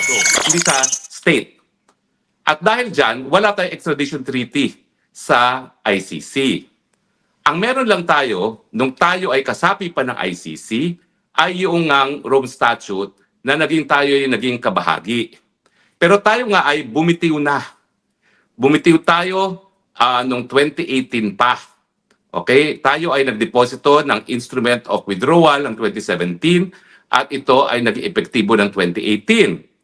Estado, hindi sa state. At dahil dyan, wala tayong extradition treaty sa ICC. Ang meron lang tayo, nung tayo ay kasapi pa ng ICC, ay yung Rome Statute na naging kabahagi. Pero tayo nga ay bumitiw na. Bumitiw tayo noong 2018 pa. Okay? Tayo ay nagdeposito ng Instrument of Withdrawal ng 2017 at ito ay naging epektibo ng 2018.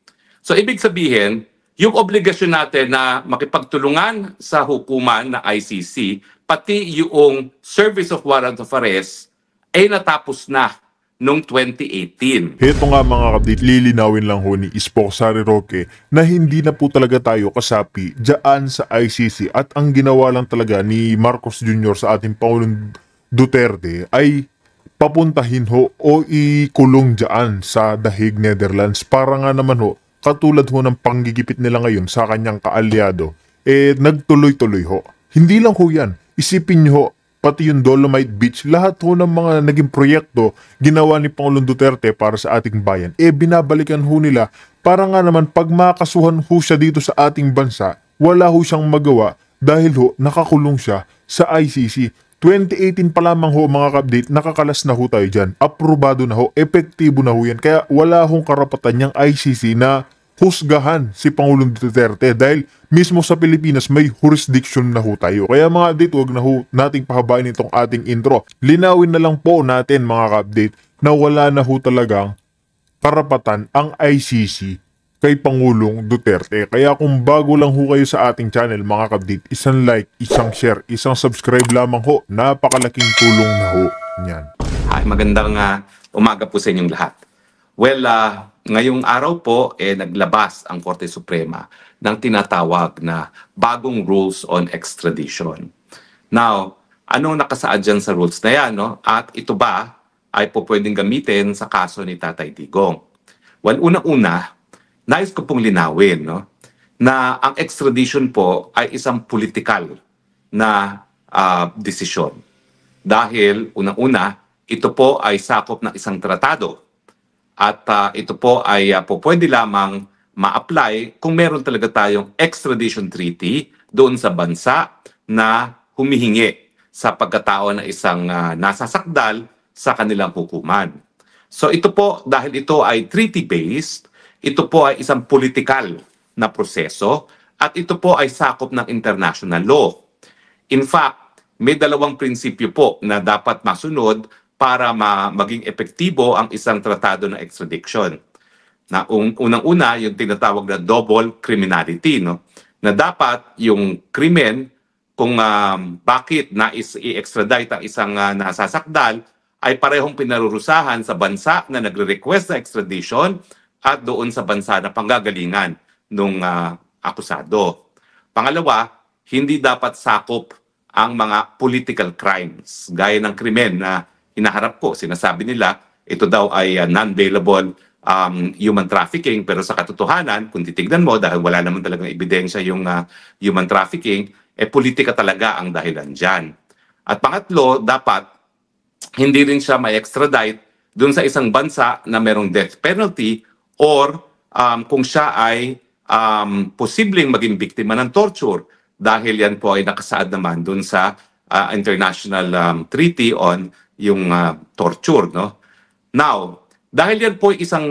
So ibig sabihin, yung obligasyon natin na makipagtulungan sa hukuman na ICC, pati yung Service of Warrant of Arrest, ay natapos na noong 2018. Heto nga mga kapatid, lilinawin lang ho ni Ispok Sari Roque na hindi na po talaga tayo kasapi dyan sa ICC at ang ginawa lang talaga ni Marcos Jr. sa ating Pangulong Duterte ay papuntahin ho o ikulong dyan sa The Hague, Netherlands para nga naman ho, katulad ho ng panggigipit nila ngayon sa kanyang kaalyado, nagtuloy-tuloy ho. Hindi lang ho yan, isipin nyo ho, pati yung Dolomite Beach, lahat ho ng mga naging proyekto ginawa ni Pangulong Duterte para sa ating bayan, binabalikan ho nila para nga naman pag makasuhan ho siya dito sa ating bansa, wala ho siyang magawa dahil ho nakakulong siya sa ICC. 2018 pa lamang ho mga ka-update, nakakalas na ho tayo dyan. Aprobado na ho, epektibo na ho yan. Kaya wala hong karapatan yung ICC na husgahan si Pangulong Duterte dahil mismo sa Pilipinas may jurisdiction na ho tayo. Kaya mga update, huwag na ho nating pahabain itong ating intro. Linawin na lang po natin mga ka-update na wala na ho talagang karapatan ang ICC kay Pangulong Duterte. Kaya kung bago lang ho kayo sa ating channel mga ka-update, isang like, isang share, isang subscribe lamang ho. Napakalaking tulong na ho niyan. Ay, magandang umaga po sa inyong lahat. Well, ngayong araw po, naglabas ang Korte Suprema ng tinatawag na bagong rules on extradition. Now, anong nakasaad dyan sa rules na yan? No? At ito ba ay po pwedeng gamitin sa kaso ni Tatay Digong? Well, una-una, nais ko pong linawin na ang extradition po ay isang political na desisyon. Dahil, unang-una, ito po ay sakop ng isang tratado. At ito po ay pwede lamang ma-apply kung meron talaga tayong extradition treaty doon sa bansa na humihingi sa pagkatao ng isang nasasakdal sa kanilang hukuman. So ito po, dahil ito ay treaty-based, ito po ay isang political na proseso at ito po ay sakop ng international law. In fact, may dalawang prinsipyo po na dapat masunod para maging epektibo ang isang tratado ng extradition. Na unang-una, yung tinatawag na double criminality, na dapat yung krimen kung bakit nais i-extradite ang isang nasasakdal ay parehong pinarurusahan sa bansa na nagre-request na extradition at doon sa bansa na panggagalingan ng akusado. Pangalawa, hindi dapat sakop ang mga political crimes gaya ng krimen na hinaharap ko. Sinasabi nila, ito daw ay non-bailable human trafficking, pero sa katotohanan, kung titignan mo, dahil wala naman talagang ebidensya yung human trafficking, politika talaga ang dahilan dyan. At pangatlo, dapat hindi rin siya may extradite dun sa isang bansa na merong death penalty or kung siya ay posibleng maging biktima ng torture dahil yan po ay nakasaad naman dun sa International Treaty on yung torture. Now, dahil yan po isang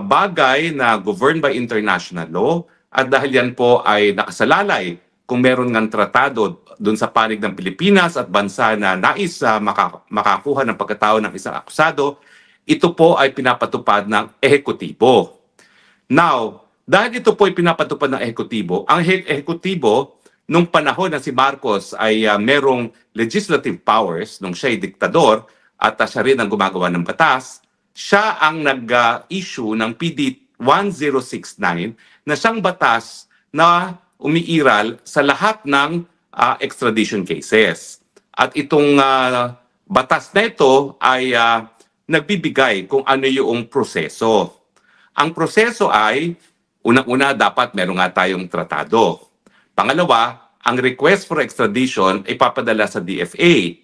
bagay na governed by international law at dahil yan po ay nakasalalay kung meron ng tratado doon sa panig ng Pilipinas at bansa na nais makakuha ng pagkatao ng isang akusado, ito po ay pinapatupad ng ehekutibo. Now, dahil ito po ay pinapatupad ng ehekutibo, ang ehekutibo nung panahon na si Marcos ay merong legislative powers, nung siya ay diktador at siya rin ang gumagawa ng batas, siya ang nag-issue ng PD 1069 na siyang batas na umiiral sa lahat ng extradition cases. At itong batas na ito ay nagbibigay kung ano yung proseso. Ang proseso ay, unang-una dapat meron nga tayong tratado. Pangalawa, ang request for extradition ay papadala sa DFA.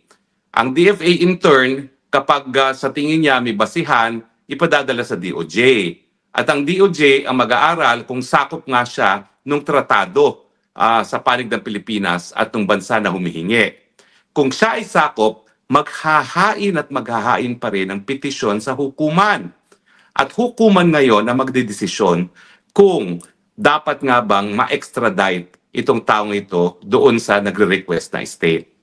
Ang DFA in turn, kapag sa tingin niya may basihan, ipadadala sa DOJ. At ang DOJ ang mag-aaral kung sakop nga siya nung tratado sa panig ng Pilipinas at ng bansa na humihingi. Kung siya ay sakop, maghahain at maghahain pa rin ang petisyon sa hukuman. At hukuman ngayon ang magdedesisyon kung dapat nga bang ma-extradite itong taong ito doon sa nagre-request na state.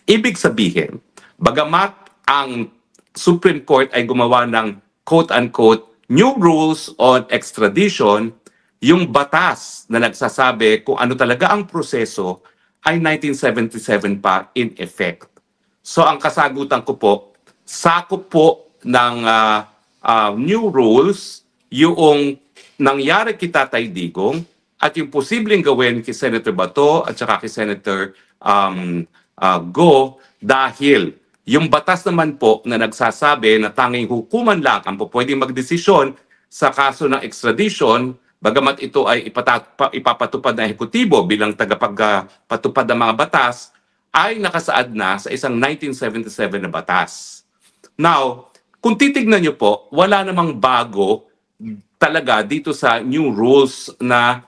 Ibig sabihin, bagamat ang Supreme Court ay gumawa ng quote-unquote new rules on extradition, yung batas na nagsasabi kung ano talaga ang proseso ay 1977 pa in effect. So ang kasagutan ko po, sakop po ng new rules yung nangyari kay Tatay Digong at yung posibleng gawin kay Senator Bato at saka kay Senator Go dahil yung batas naman po na nagsasabi na tanging hukuman lang ang pwedeng magdesisyon sa kaso ng extradition, bagamat ito ay ipapatupad ng ehekutibo bilang tagapagpatupad ng mga batas, ay nakasaad na sa isang 1977 na batas. Now, kung titignan nyo po, wala namang bago talaga dito sa new rules na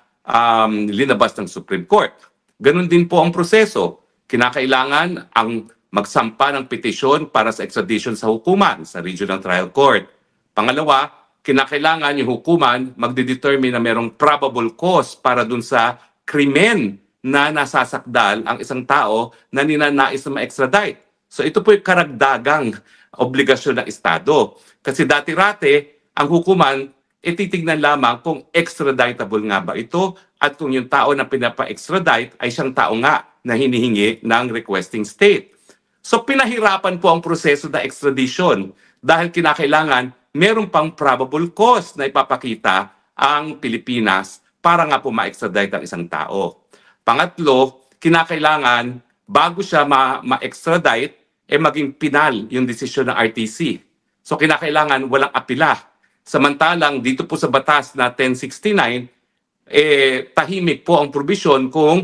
linabas ng Supreme Court. Ganon din po ang proseso. Kinakailangan ang magsampa ng petisyon para sa extradition sa hukuman, sa Regional Trial Court. Pangalawa, kinakailangan yung hukuman magdedetermine na merong probable cause para dun sa krimen na nasasakdal ang isang tao na ninanais na ma-extradite. So ito po yung karagdagang obligasyon ng Estado. Kasi dati-rate, ang hukuman, titignan lamang kung extraditable nga ba ito at kung yung tao na pinapa-extradite ay siyang tao nga na hinihingi ng requesting state. So pinahirapan po ang proseso ng extradition dahil kinakailangan meron pang probable cause na ipapakita ang Pilipinas para nga po ma-extradite ang isang tao. Pangatlo, kinakailangan bago siya ma-extradite, maging pinal yung desisyon ng RTC. So kinakailangan walang apila. Samantalang dito po sa batas na 1069, tahimik po ang provision kung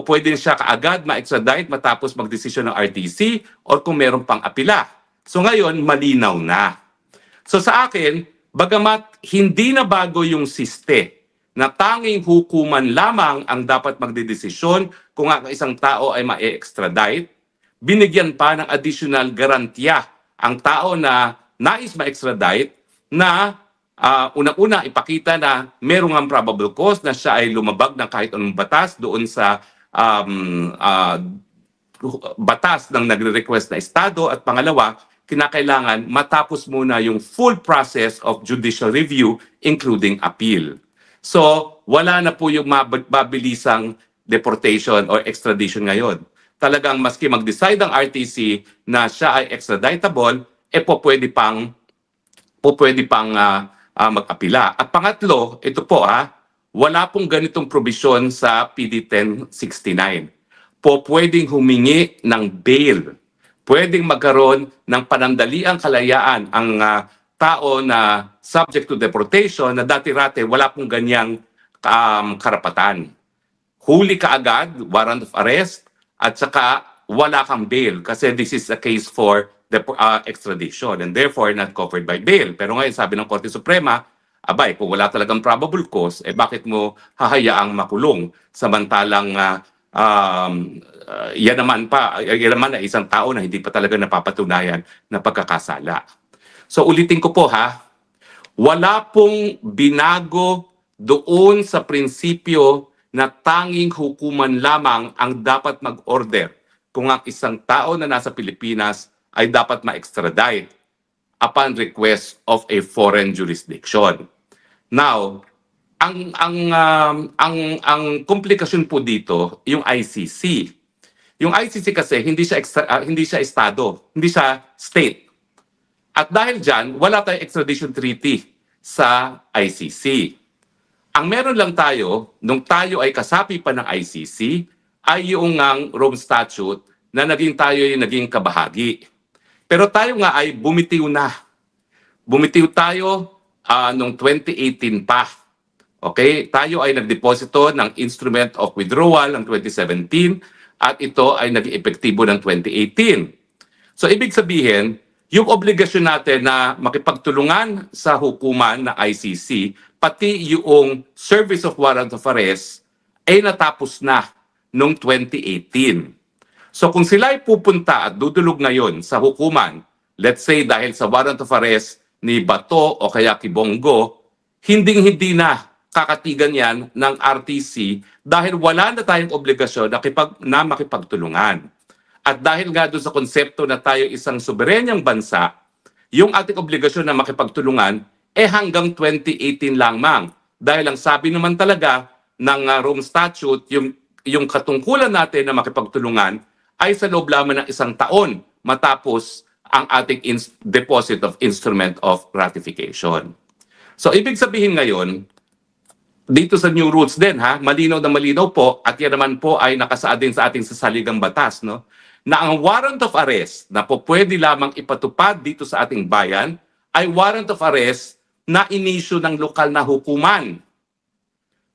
pwede siya kaagad ma-extradite matapos magdesisyon ng RTC or kung meron pang apila. So ngayon, malinaw na. So sa akin, bagamat hindi na bago yung siste na tanging hukuman lamang ang dapat magdedesisyon kung ang isang tao ay ma-extradite, binigyan pa ng additional garantiya ang tao na nais ma-extradite na unang-una ipakita na merong ang probable cause na siya ay lumabag ng kahit anong batas doon sa batas ng nagre-request na estado at pangalawa, kinakailangan matapos muna yung full process of judicial review including appeal. So, wala na po yung mabilisang deportation or extradition ngayon. Talagang maski mag-decide ang RTC na siya ay extraditable, pwede pang mag-apila. At pangatlo, ito po wala pong ganitong provision sa PD 1069. Pwedeng humingi ng bail. Pwedeng magkaroon ng panandaliang kalayaan ang tao na subject to deportation na dati-rate wala pong ganyang karapatan. Huli ka agad, warrant of arrest, at saka wala kang bail kasi this is a case for extradition and therefore not covered by bail. Pero ngayon sabi ng Korte Suprema, abay, kung wala talagang probable cause, bakit mo hahayaang makulong? Samantalang yan naman ay isang tao na hindi pa talaga napapatunayan na pagkakasala. So ulitin ko po wala pong binago doon sa prinsipyo na tanging hukuman lamang ang dapat mag-order kung ang isang tao na nasa Pilipinas ay dapat ma-extradite upon request of a foreign jurisdiction. Now, ang komplikasyon po dito yung ICC. Yung ICC kasi hindi siya estado, hindi siya state. At dahil diyan, wala tayong extradition treaty sa ICC. Ang meron lang tayo nung tayo ay kasapi pa ng ICC ay yung Rome Statute na naging kabahagi. Pero tayo nga ay bumitiw na. Bumitiw tayo noong 2018 pa. Okay? Tayo ay nagdeposito ng Instrument of Withdrawal ng 2017 at ito ay naging epektibo ng 2018. So ibig sabihin, yung obligasyon natin na makipagtulungan sa hukuman na ICC, pati yung service of warrant of arrest, ay natapos na noong 2018. So kung sila ay pupunta at dudulog ngayon sa hukuman, let's say dahil sa warrant of arrest ni Bato o kaya Kibongo, hinding-hindi na kakatigan yan ng RTC dahil wala na tayong obligasyon na makipagtulungan. At dahil nga doon sa konsepto na tayo isang soberenyang bansa, yung ating obligasyon na makipagtulungan hanggang 2018 lamang. Dahil ang sabi naman talaga ng Rome Statute, yung katungkulan natin na makipagtulungan ay sa loob lamang ng 1 taon matapos ang ating deposit of instrument of ratification. So ibig sabihin ngayon, dito sa new rules din malinaw na malinaw po at yan naman po ay nakasaad din sa ating sasaligang batas, no? Na ang warrant of arrest na po pwede lamang ipatupad dito sa ating bayan ay warrant of arrest na inisyu ng lokal na hukuman.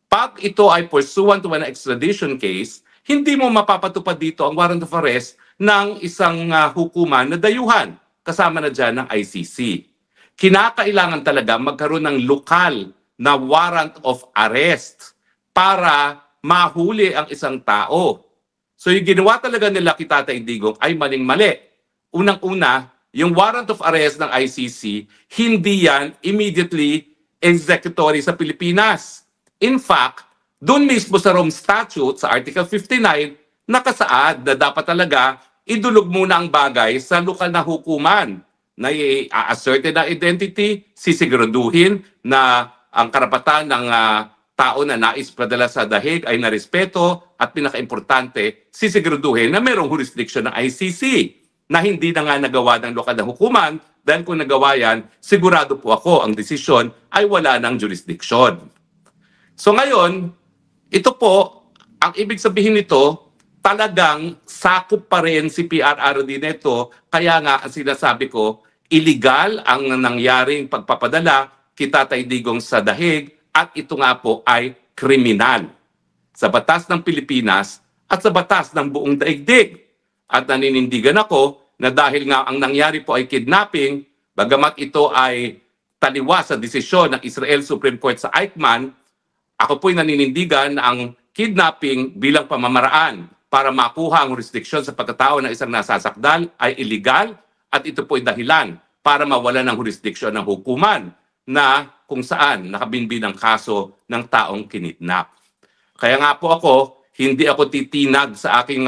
Pag ito ay pursuant to an extradition case, hindi mo mapapatupad dito ang warrant of arrest ng isang hukuman na dayuhan, kasama na dyan ng ICC. Kinakailangan talaga magkaroon ng lokal na warrant of arrest para mahuli ang isang tao. So yung ginawa talaga nila kay Tatay Digong ay maling-mali. Unang-una, yung warrant of arrest ng ICC, hindi yan immediately executory sa Pilipinas. In fact, doon mismo sa Rome Statute, sa Article 59, nakasaad na dapat talaga idulog muna ang bagay sa lokal na hukuman na i-asserted na identity, sisiguraduhin na ang karapatan ng tao na nais padala sa dahig ay narespeto at pinaka-importante, sisiguraduhin na mayroong jurisdiction ng ICC na hindi na nga nagawa ng lokal na hukuman dahil kung nagawa yan, sigurado po ako ang desisyon ay wala ng jurisdiction. So ngayon, ito po, ang ibig sabihin nito, talagang sakop pa rin si PRRD nito, kaya nga ang sinasabi ko, illegal ang nangyaring pagpapadala kay Tatay Digong sa dahig at ito nga po ay kriminal sa batas ng Pilipinas at sa batas ng buong daigdig. At naninindigan ako na dahil nga ang nangyari po ay kidnapping, bagamat ito ay taliwas sa desisyon ng Israel Supreme Court sa Eichmann, ako po'y naninindigan na ang kidnapping bilang pamamaraan para makuha ang jurisdiksyon sa pagkatao ng isang nasasakdal ay illegal at ito po'y dahilan para mawala ng jurisdiksyon ng hukuman na kung saan nakabinbin ang kaso ng taong kinidnap. Kaya nga po ako, hindi ako titinag sa aking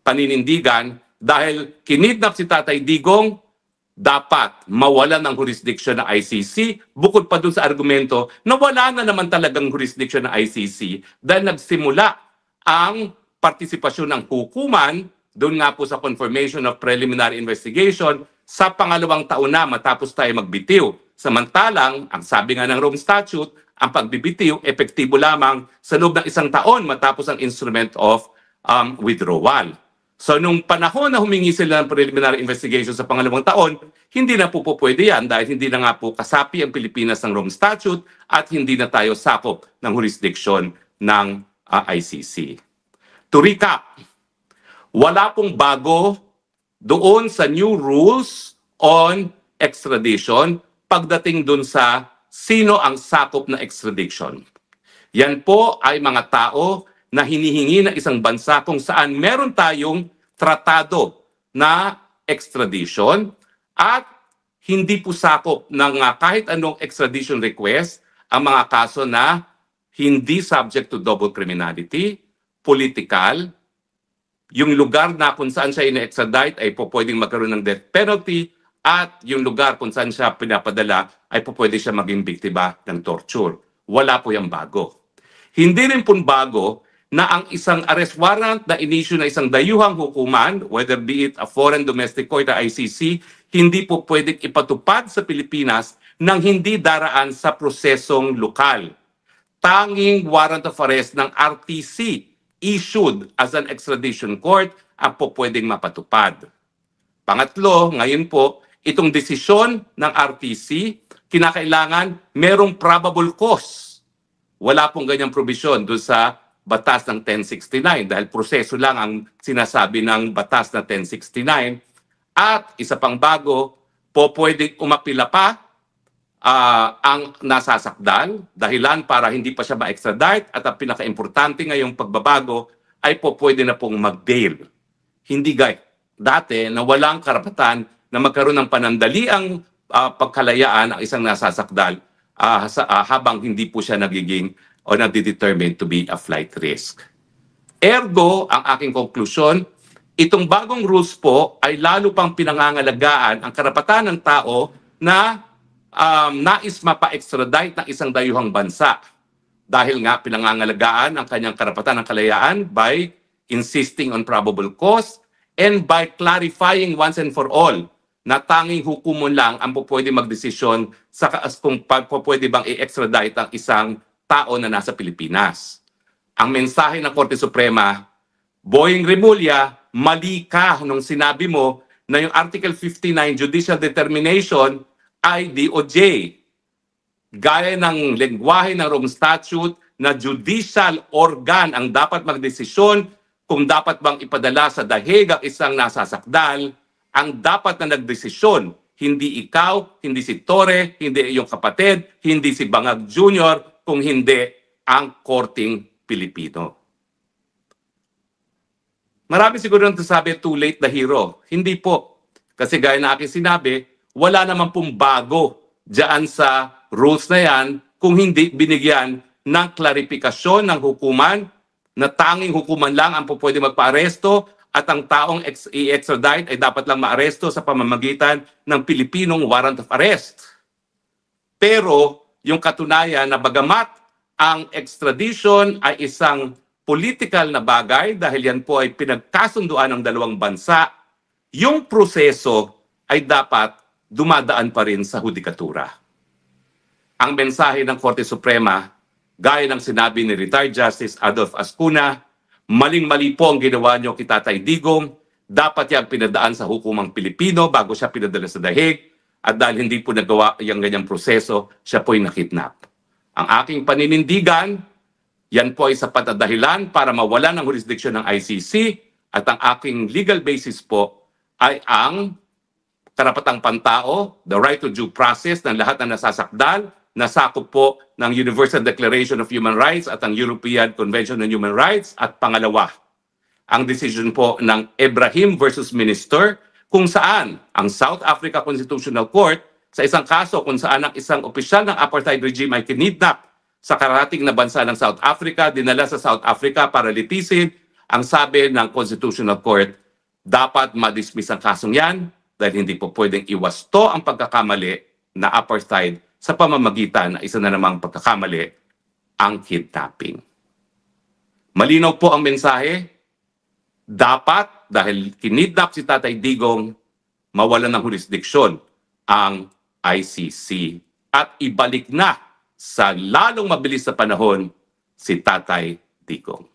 paninindigan dahil kinidnap si Tatay Digong, dapat mawalan ng jurisdiction ng ICC, bukod pa dun sa argumento na wala na naman talagang jurisdiction ng ICC dahil nagsimula ang partisipasyon ng hukuman doon nga po sa confirmation of preliminary investigation sa pangalawang taon na matapos tayo magbitiw. Samantalang, ang sabi nga ng Rome Statute, ang pagbibitiw epektibo lamang sa loob ng 1 taon matapos ang instrument of withdrawal. So nung panahon na humingi sila ng preliminary investigation sa pangalawang taon, hindi na po pwede yan dahil hindi na nga po kasapi ang Pilipinas ng Rome Statute at hindi na tayo sakop ng jurisdiction ng ICC. To recap, wala pong bago doon sa new rules on extradition pagdating doon sa sino ang sakop na extradition. Yan po ay mga tao na hinihingi ng isang bansa kung saan meron tayong tratado na extradition at hindi po sakop ng kahit anong extradition request ang mga kaso na hindi subject to double criminality, political, yung lugar na kung saan siya ina-extradite ay po pwedeng magkaroon ng death penalty at yung lugar kung saan siya pinapadala ay po pwede siya maging biktima ng torture. Wala po yung bago. Hindi rin po bago na ang isang arrest warrant na inisyu na isang dayuhang hukuman, whether be it a foreign domestic court or ICC, hindi po pwedeng ipatupad sa Pilipinas nang hindi daraan sa prosesong lokal. Tanging warrant of arrest ng RTC issued as an extradition court ang po pwedeng mapatupad. Pangatlo, ngayon po, itong desisyon ng RTC, kinakailangan merong probable cause. Wala pong ganyang provision doon sa batas ng 1069 dahil proseso lang ang sinasabi ng batas na 1069 At isa pang bago, po pwedeng umapila pa ang nasasakdal, dahilan para hindi pa siya ma-extradite, at ang pinaka-importante ngayong pagbabago ay po pwede na pong mag-bail. Hindi dati na walang karapatan na magkaroon ng panandaliang pagkalayaan ang isang nasasakdal habang hindi po siya nagiging o nadidetermine to be a flight risk. Ergo, ang aking konklusyon, itong bagong rules po ay lalo pang pinangangalagaan ang karapatan ng tao na nais mapa-extradite ng isang dayuhang bansa. Dahil nga pinangangalagaan ang kanyang karapatan ng kalayaan by insisting on probable cause and by clarifying once and for all na tanging hukumon lang ang pwede magdesisyon sa kung pwede bang i-extradite ang isang tao na nasa Pilipinas. Ang mensahe ng Korte Suprema, Boying Remulla, mali ka nung sinabi mo na yung Article 59 Judicial Determination ay DOJ. Gaya ng lengguwahe ng Rome Statute na judicial organ ang dapat magdesisyon kung dapat bang ipadala sa dahig ang isang nasasakdal, ang dapat na nagdesisyon, hindi ikaw, hindi si Torre, hindi iyong kapatid, hindi si Bangag Jr., kung hindi ang Korting Pilipino. Marami siguro nang sabi, too late the hero. Hindi po. Kasi gaya na aking sinabi, wala naman pong bago dyan sa rules na yan kung hindi binigyan ng klarifikasyon ng hukuman na tanging hukuman lang ang pwede magpa-aresto at ang taong i-extradite ay dapat lang maaresto sa pamamagitan ng Pilipinong warrant of arrest. Pero yung katunayan na bagamat ang extradition ay isang political na bagay dahil yan po ay pinagkasunduan ng dalawang bansa, yung proseso ay dapat dumadaan pa rin sa hudikatura. Ang mensahe ng Korte Suprema, gaya ng sinabi ni retired Justice Adolf Ascuna, maling-mali po ang ginawa niyo kay Tatay Digong, dapat yang pinadaan sa hukumang Pilipino bago siya pinadala sa dahig, at dahil hindi po nagawa yung ganyang proseso, siya po'y nakidnap. Ang aking paninindigan, yan po ay sapat na dahilan para mawalan ng jurisdiction ng ICC, at ang aking legal basis po ay ang karapatang pantao, the right to due process ng lahat na nasasakdal, nasakop po ng Universal Declaration of Human Rights at ang European Convention on Human Rights, at pangalawa, ang decision po ng Ibrahim versus Minister kung saan ang South Africa Constitutional Court sa isang kaso kung saan ang isang opisyal ng apartheid regime ay kinidnap sa karating na bansa ng South Africa, dinala sa South Africa para litisin, ang sabi ng Constitutional Court, dapat ma-dismiss ang kasong yan dahil hindi po pwedeng iwasto ang pagkakamali na apartheid sa pamamagitan na isa na namang pagkakamali, ang kidnapping. Malinaw po ang mensahe, dapat dahil kinidnap si Tatay Digong, mawalan ng jurisdiksyon ang ICC at ibalik na sa lalong mabilis na panahon si Tatay Digong.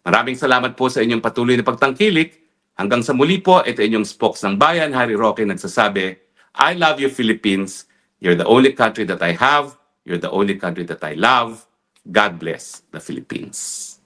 Maraming salamat po sa inyong patuloy na pagtangkilik. Hanggang sa muli po, ito inyong spokes ng bayan, Harry Roque, nagsasabi, I love you, Philippines. You're the only country that I have. You're the only country that I love. God bless the Philippines.